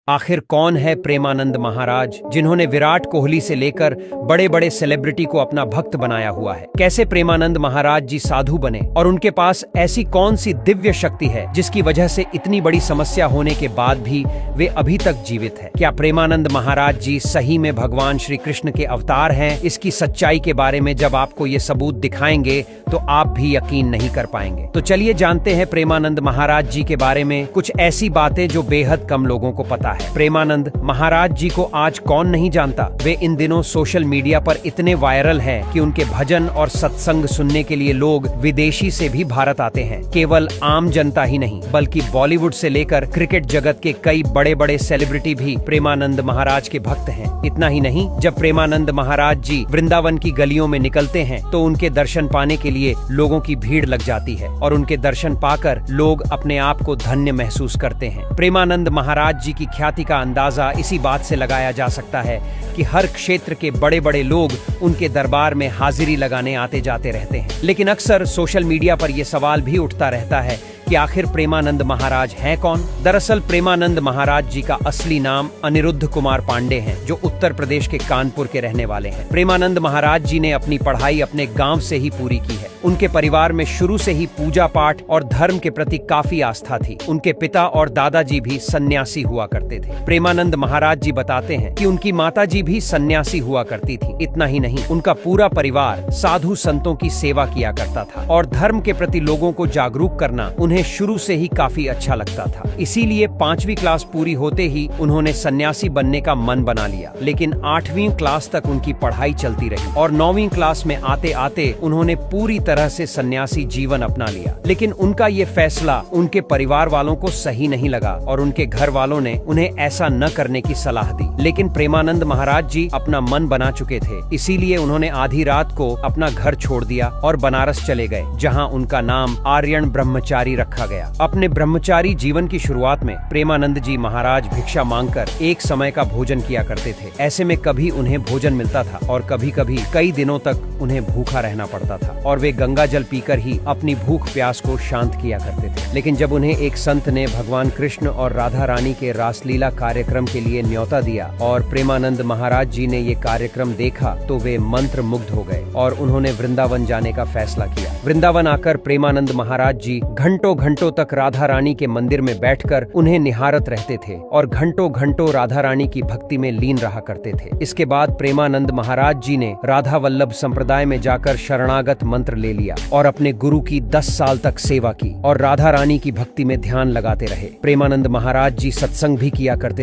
आखिर कौन है प्रेमानंद महाराज, जिन्होंने विराट कोहली से लेकर बड़े बड़े सेलिब्रिटी को अपना भक्त बनाया हुआ है। कैसे प्रेमानंद महाराज जी साधु बने और उनके पास ऐसी कौन सी दिव्य शक्ति है जिसकी वजह से इतनी बड़ी समस्या होने के बाद भी वे अभी तक जीवित हैं। क्या प्रेमानंद महाराज जी सही में भगवान श्री कृष्ण के अवतार हैं? इसकी सच्चाई के बारे में जब आपको ये सबूत दिखाएंगे तो आप भी यकीन नहीं कर पाएंगे। तो चलिए जानते हैं प्रेमानंद महाराज जी के बारे में कुछ ऐसी बातें जो बेहद कम लोगों को पता है। प्रेमानंद महाराज जी को आज कौन नहीं जानता। वे इन दिनों सोशल मीडिया पर इतने वायरल हैं कि उनके भजन और सत्संग सुनने के लिए लोग विदेशी से भी भारत आते हैं। केवल आम जनता ही नहीं बल्कि बॉलीवुड से लेकर क्रिकेट जगत के कई बड़े बड़े सेलिब्रिटी भी प्रेमानंद महाराज के भक्त हैं। इतना ही नहीं, जब प्रेमानंद महाराज जी वृंदावन की गलियों में निकलते हैं तो उनके दर्शन पाने के लिए लोगों की भीड़ लग जाती है और उनके दर्शन पाकर लोग अपने आप को धन्य महसूस करते हैं। प्रेमानंद महाराज जी की ख्याति का अंदाजा इसी बात से लगाया जा सकता है कि हर क्षेत्र के बड़े बड़े लोग उनके दरबार में हाजिरी लगाने आते जाते रहते हैं। लेकिन अक्सर सोशल मीडिया पर यह सवाल भी उठता रहता है कि आखिर प्रेमानंद महाराज हैं कौन। दरअसल प्रेमानंद महाराज जी का असली नाम अनिरुद्ध कुमार पांडे हैं, जो उत्तर प्रदेश के कानपुर के रहने वाले हैं। प्रेमानंद महाराज जी ने अपनी पढ़ाई अपने गांव से ही पूरी की है। उनके परिवार में शुरू से ही पूजा पाठ और धर्म के प्रति काफी आस्था थी। उनके पिता और दादाजी भी सन्यासी हुआ करते थे। प्रेमानंद महाराज जी बताते हैं कि उनकी माताजी भी सन्यासी हुआ करती थी। इतना ही नहीं, उनका पूरा परिवार साधु संतों की सेवा किया करता था और धर्म के प्रति लोगों को जागरूक करना उन्हें शुरू से ही काफी अच्छा लगता था। इसीलिए 5वीं क्लास पूरी होते ही उन्होंने सन्यासी बनने का मन बना लिया। लेकिन 8वीं क्लास तक उनकी पढ़ाई चलती रही और 9वीं क्लास में आते आते उन्होंने पूरी तरह से सन्यासी जीवन अपना लिया। लेकिन उनका ये फैसला उनके परिवार वालों को सही नहीं लगा और उनके घर वालों ने उन्हें ऐसा न करने की सलाह दी। लेकिन प्रेमानंद महाराज जी अपना मन बना चुके थे, इसीलिए उन्होंने आधी रात को अपना घर छोड़ दिया और बनारस चले गए, जहाँ उनका नाम आर्यन ब्रह्मचारी रखा गया। अपने ब्रह्मचारी जीवन की शुरुआत में प्रेमानंद जी महाराज भिक्षा मांगकर एक समय का भोजन किया करते थे। ऐसे में कभी उन्हें भोजन मिलता था और कभी कभी कई दिनों तक उन्हें भूखा रहना पड़ता था और वे गंगा जल पीकर ही अपनी भूख प्यास को शांत किया करते थे। लेकिन जब उन्हें एक संत ने भगवान कृष्ण और राधा रानी के रासलीला कार्यक्रम के लिए न्योता दिया और प्रेमानंद महाराज जी ने ये कार्यक्रम देखा तो वे मंत्र मुग्ध हो गए और उन्होंने वृंदावन जाने का फैसला किया। वृंदावन आकर प्रेमानंद महाराज जी घंटों घंटों तक राधा रानी के मंदिर में बैठकर उन्हें निहारत रहते थे और घंटों घंटों राधा रानी की भक्ति में लीन रहा करते थे। इसके बाद प्रेमानंद महाराज जी ने राधा वल्लभ संप्रदाय में जाकर शरणागत मंत्र ले लिया और अपने गुरु की 10 साल तक सेवा की और राधा रानी की भक्ति में ध्यान लगाते रहे। प्रेमानंद महाराज जी सत्संग भी किया करते